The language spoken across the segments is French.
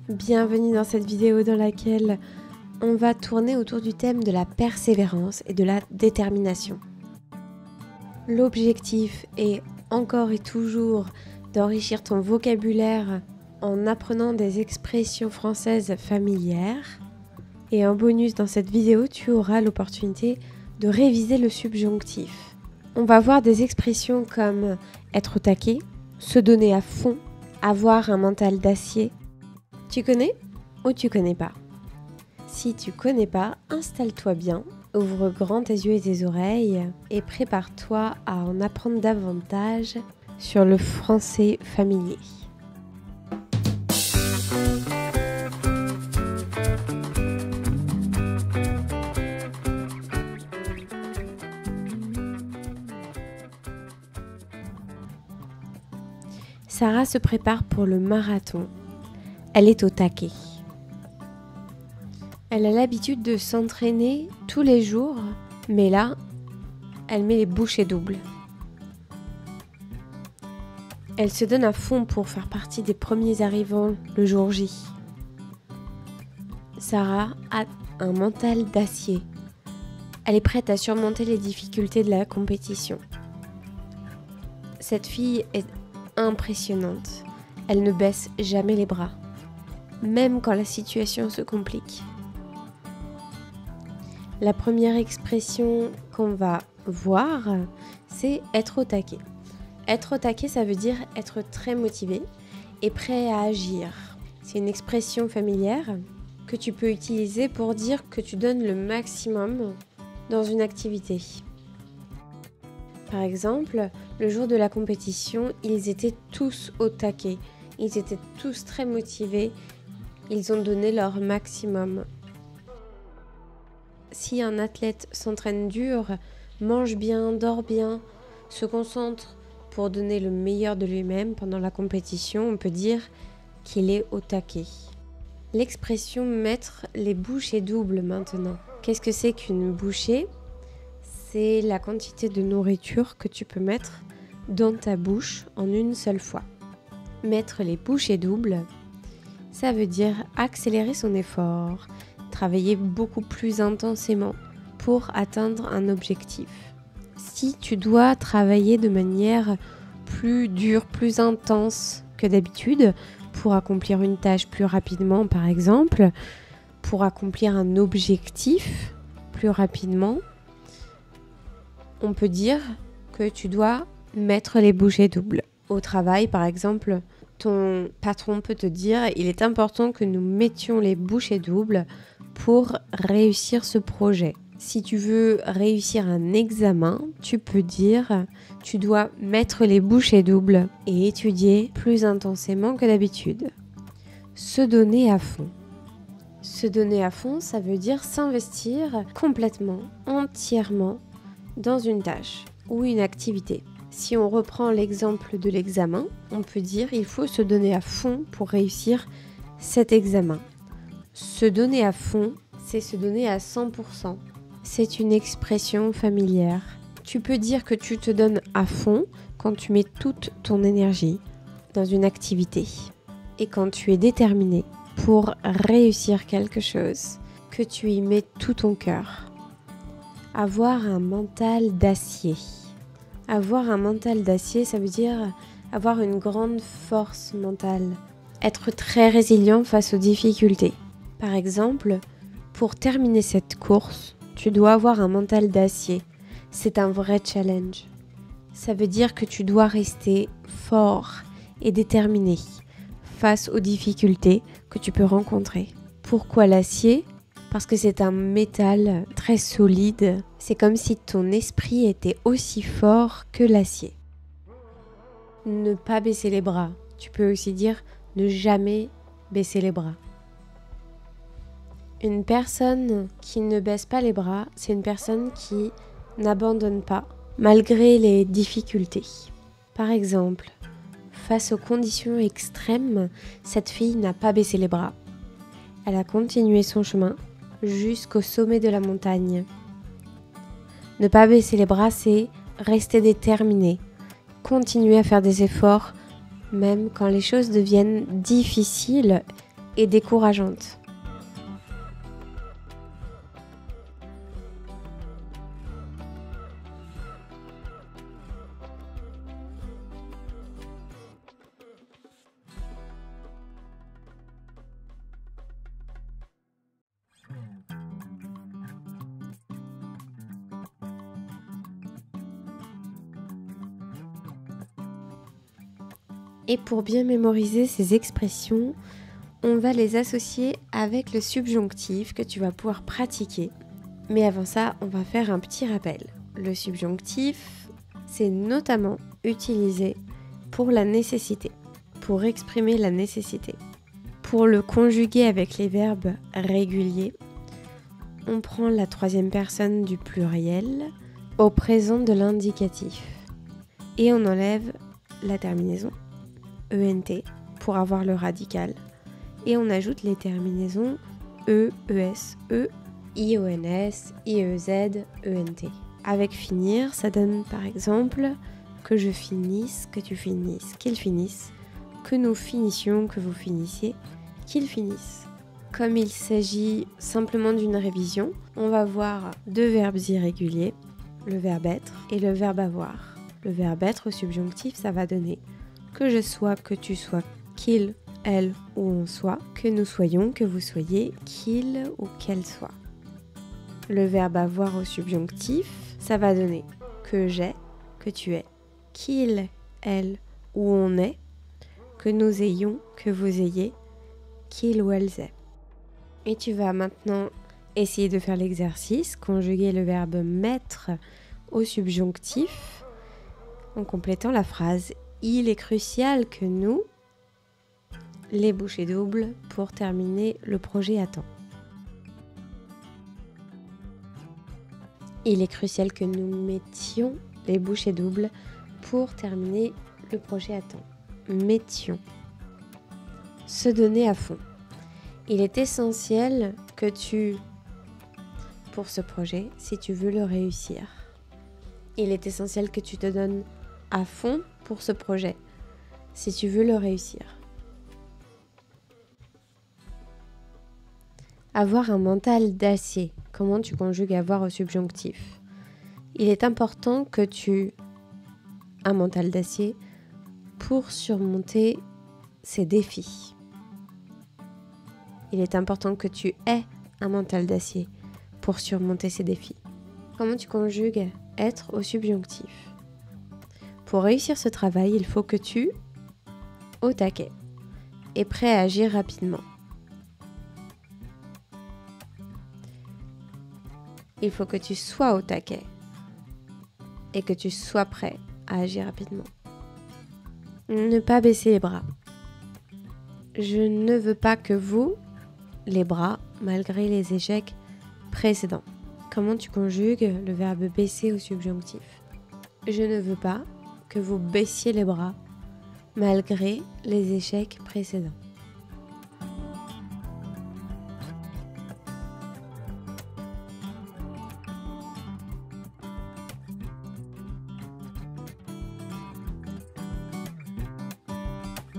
Bienvenue dans cette vidéo dans laquelle on va tourner autour du thème de la persévérance et de la détermination. L'objectif est encore et toujours d'enrichir ton vocabulaire en apprenant des expressions françaises familières. Et en bonus dans cette vidéo, tu auras l'opportunité de réviser le subjonctif. On va voir des expressions comme être au taquet, se donner à fond, avoir un mental d'acier. Tu connais ou tu connais pas? Si tu connais pas, installe-toi bien, ouvre grand tes yeux et tes oreilles et prépare-toi à en apprendre davantage sur le français familier. Sarah se prépare pour le marathon. Elle est au taquet. Elle a l'habitude de s'entraîner tous les jours, mais là, elle met les bouchées doubles. Elle se donne à fond pour faire partie des premiers arrivants le jour J. Sarah a un mental d'acier. Elle est prête à surmonter les difficultés de la compétition. Cette fille est impressionnante. Elle ne baisse jamais les bras, même quand la situation se complique. La première expression qu'on va voir, c'est être au taquet. Être au taquet, ça veut dire être très motivé et prêt à agir. C'est une expression familière que tu peux utiliser pour dire que tu donnes le maximum dans une activité. Par exemple, le jour de la compétition, ils étaient tous au taquet. Ils étaient tous très motivés. Ils ont donné leur maximum. Si un athlète s'entraîne dur, mange bien, dort bien, se concentre pour donner le meilleur de lui-même pendant la compétition, on peut dire qu'il est au taquet. L'expression mettre les bouchées doubles maintenant. Qu'est-ce que c'est qu'une bouchée ? C'est la quantité de nourriture que tu peux mettre dans ta bouche en une seule fois. Mettre les bouchées doubles, ça veut dire accélérer son effort, travailler beaucoup plus intensément pour atteindre un objectif. Si tu dois travailler de manière plus dure, plus intense que d'habitude, pour accomplir une tâche plus rapidement par exemple, pour accomplir un objectif plus rapidement, on peut dire que tu dois mettre les bouchées doubles. Au travail, par exemple, ton patron peut te dire « Il est important que nous mettions les bouchées doubles pour réussir ce projet. » Si tu veux réussir un examen, tu peux dire « Tu dois mettre les bouchées doubles et étudier plus intensément que d'habitude. » Se donner à fond. Se donner à fond, ça veut dire s'investir complètement, entièrement, dans une tâche ou une activité. Si on reprend l'exemple de l'examen, on peut dire il faut se donner à fond pour réussir cet examen. Se donner à fond, c'est se donner à 100%. C'est une expression familière. Tu peux dire que tu te donnes à fond quand tu mets toute ton énergie dans une activité et quand tu es déterminé pour réussir quelque chose, que tu y mets tout ton cœur. Avoir un mental d'acier. Avoir un mental d'acier, ça veut dire avoir une grande force mentale. Être très résilient face aux difficultés. Par exemple, pour terminer cette course, tu dois avoir un mental d'acier. C'est un vrai challenge. Ça veut dire que tu dois rester fort et déterminé face aux difficultés que tu peux rencontrer. Pourquoi l'acier ? Parce que c'est un métal très solide. C'est comme si ton esprit était aussi fort que l'acier. Ne pas baisser les bras. Tu peux aussi dire ne jamais baisser les bras. Une personne qui ne baisse pas les bras, c'est une personne qui n'abandonne pas malgré les difficultés. Par exemple, face aux conditions extrêmes, cette fille n'a pas baissé les bras. Elle a continué son chemin jusqu'au sommet de la montagne. Ne pas baisser les bras, c'est rester déterminé, continuer à faire des efforts, même quand les choses deviennent difficiles et décourageante. Et pour bien mémoriser ces expressions, on va les associer avec le subjonctif que tu vas pouvoir pratiquer. Mais avant ça, on va faire un petit rappel. Le subjonctif, c'est notamment utilisé pour la nécessité, pour exprimer la nécessité. Pour le conjuguer avec les verbes réguliers, on prend la troisième personne du pluriel au présent de l'indicatif et on enlève la terminaison ENT pour avoir le radical et on ajoute les terminaisons E, ES, E, IONS, IEZ, ENT. Avec finir, ça donne par exemple que je finisse, que tu finisses, qu'il finisse, que nous finissions, que vous finissiez, qu'ils finissent. Comme il s'agit simplement d'une révision, on va voir deux verbes irréguliers, le verbe être et le verbe avoir. Le verbe être au subjonctif, ça va donner que je sois, que tu sois, qu'il, elle ou on soit, que nous soyons, que vous soyez, qu'il ou qu'elle soit. Le verbe avoir au subjonctif, ça va donner que j'ai, que tu es, qu'il, elle ou on est, que nous ayons, que vous ayez, qu'il ou elles aient. Et tu vas maintenant essayer de faire l'exercice, conjuguer le verbe mettre au subjonctif en complétant la phrase « Il est crucial que nous, les bouchées doubles, pour terminer le projet à temps. » Il est crucial que nous mettions les bouchées doubles pour terminer le projet à temps. Mettions. Se donner à fond. Il est essentiel que tu, pour ce projet, si tu veux le réussir, il est essentiel que tu te donnes à fond pour ce projet, si tu veux le réussir. Avoir un mental d'acier. Comment tu conjugues avoir au subjonctif? Il est important que tu aies un mental d'acier pour surmonter ces défis. Il est important que tu aies un mental d'acier pour surmonter ces défis. Comment tu conjugues être au subjonctif? Pour réussir ce travail, il faut que tu, au taquet, es prêt à agir rapidement. Il faut que tu sois au taquet et que tu sois prêt à agir rapidement. Ne pas baisser les bras. Je ne veux pas que vous, les bras, malgré les échecs précédents. Comment tu conjugues le verbe baisser au subjonctif? Je ne veux pas que vous baissiez les bras, malgré les échecs précédents.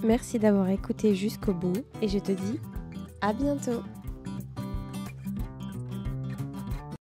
Merci d'avoir écouté jusqu'au bout et je te dis à bientôt.